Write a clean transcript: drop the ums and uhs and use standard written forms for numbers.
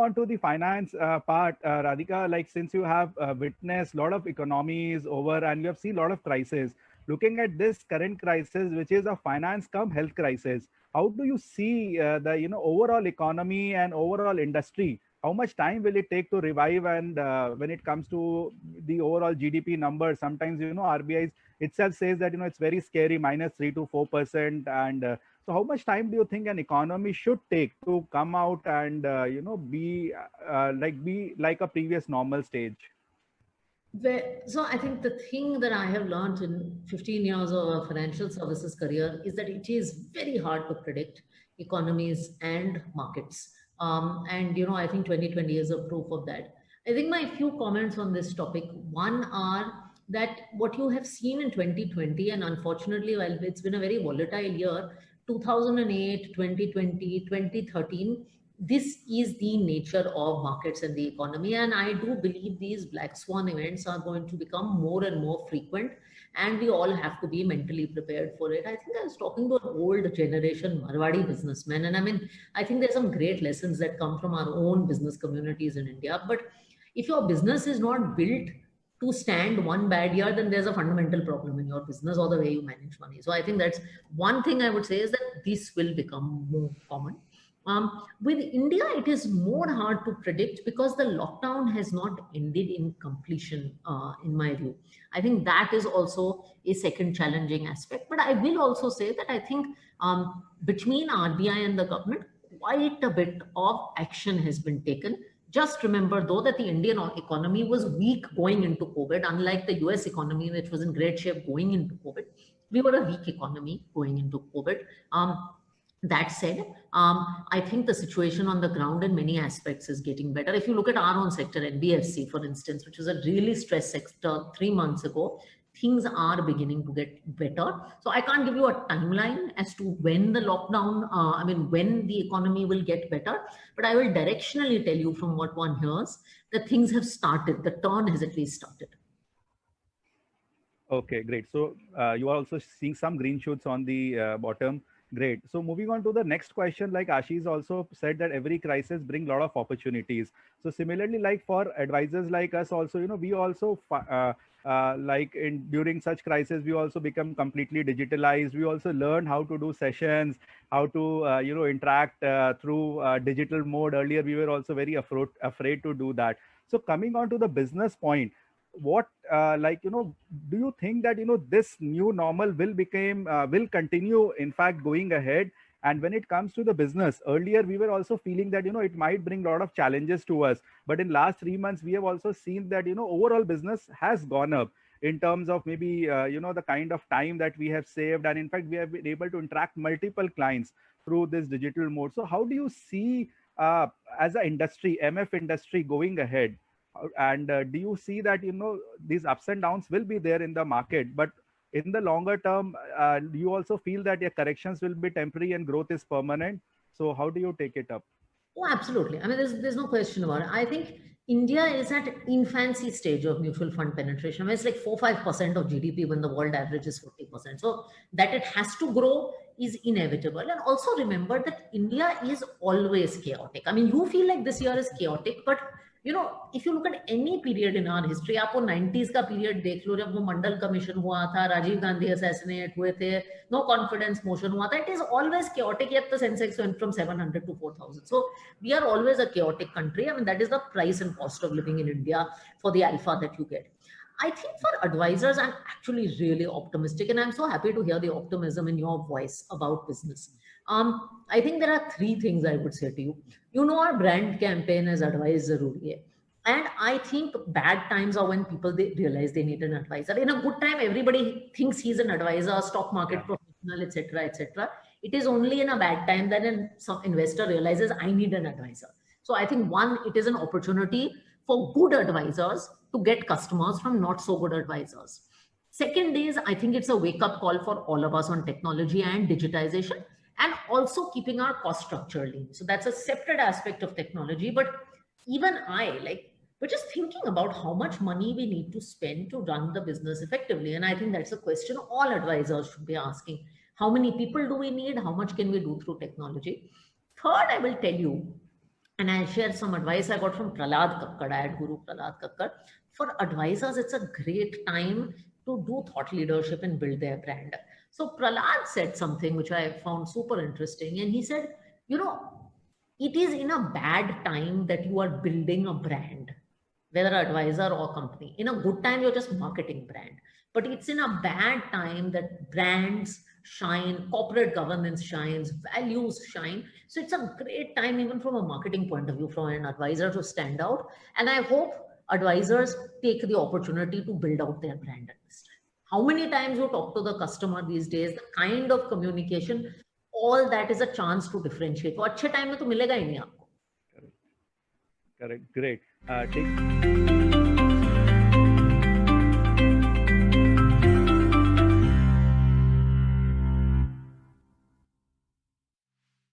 on to the finance part, Radhika, like since you have witnessed a lot of economies over and you have seen a lot of crises, looking at this current crisis, which is a finance come health crisis, how do you see the overall economy and overall industry? How much time will it take to revive? And when it comes to the overall GDP numbers, sometimes RBI itself says that it's very scary, -3 to 4%, and so how much time do you think an economy should take to come out and be like a previous normal stage? So I think the thing that I have learned in 15 years of a financial services career is that it is very hard to predict economies and markets. And I think 2020 is a proof of that. I think my few comments on this topic. One are that what you have seen in 2020, and unfortunately, while it's been a very volatile year, 2008, 2020, 2013, this is the nature of markets and the economy. And I do believe these black swan events are going to become more and more frequent, and we all have to be mentally prepared for it. I think I was talking to an old generation Marwadi businessman, and I mean, I think there's some great lessons that come from our own business communities in India. But if your business is not built to stand one bad year, then there's a fundamental problem in your business or the way you manage money. So I think that's one thing I would say, is that this will become more common. With India, it is more hard to predict because the lockdown has not ended in completion, in my view. I think that is also a second challenging aspect. But I will also say that I think between RBI and the government, quite a bit of action has been taken. Just remember, though, that the Indian economy was weak going into COVID, unlike the US economy, which was in great shape going into COVID. We were a weak economy going into COVID. That said, I think the situation on the ground in many aspects is getting better. If you look at our own sector, NBFC, for instance, which was a really stressed sector 3 months ago, things are beginning to get better. So I can't give you a timeline as to when the lockdown, when the economy will get better, but I will directionally tell you from what one hears that things have started. The turn has at least started. Okay, great. So you are also seeing some green shoots on the bottom. Great. So moving on to the next question, like Ashish also said that every crisis brings a lot of opportunities. So similarly, like for advisors like us also, we also like in during such crisis, we also become completely digitalized. We also learn how to do sessions, how to interact through digital mode. Earlier, we were also very afraid to do that. So coming on to the business point, what do you think that this new normal will continue, in fact, going ahead? And when it comes to the business, earlier we were also feeling that it might bring a lot of challenges to us, but in last 3 months we have also seen that overall business has gone up in terms of maybe the kind of time that we have saved, and in fact we have been able to interact multiple clients through this digital mode. So how do you see as an industry, MF industry, going ahead? And do you see that these ups and downs will be there in the market, but in the longer term, do you also feel that your corrections will be temporary and growth is permanent? So how do you take it up? Oh, absolutely. I mean, there's no question about it. I think India is at infancy stage of mutual fund penetration. I mean, it's like 4-5% of GDP when the world average is 40%. So that it has to grow is inevitable. And also remember that India is always chaotic. I mean, you feel like this year is chaotic, but if you look at any period in our history, आपको 90s का period देख लो, जब वो मंडल commission हुआ था, Rajiv Gandhi assassinate हुए थे, no confidence motion हुआ था, it is always chaotic, yet the Sensex went from 700 to 4,000. So we are always a chaotic country. I mean, that is the price and cost of living in India for the alpha that you get. I think for advisors, I'm actually really optimistic, and I'm so happy to hear the optimism in your voice about business. I think there are three things I would say to you. Our brand campaign is advice zaruri hai. And I think bad times are when people they realize they need an advisor. In a good time, everybody thinks he's an advisor, stock market professional, etc., etc. It is only in a bad time that some investor realizes I need an advisor. So I think one, it is an opportunity for good advisors to get customers from not so good advisors. Second is, I think it's a wake-up call for all of us on technology and digitization, and also keeping our cost structure lean. So that's a separate aspect of technology. But even we're just thinking about how much money we need to spend to run the business effectively. And I think that's a question all advisors should be asking. How many people do we need? How much can we do through technology? Third, I will tell you And I'll share some advice I got from Prahlad Kakkad. I had Guru Prahlad Kakkad. For advisors, it's a great time to do thought leadership and build their brand. So Prahlad said something which I found super interesting. And he said, you know, it is in a bad time that you are building a brand, whether advisor or company. In a good time, you're just marketing brand. But it's in a bad time that brands shine, corporate governance shines, values shine. So it's a great time, even from a marketing point of view, for an advisor to stand out. And I hope advisors take the opportunity to build out their brand at this time. How many times you talk to the customer these days, the kind of communication, all that is a chance to differentiate. वो अच्छे time में तो मिलेगा ही नहीं आपको. Correct. Great. Take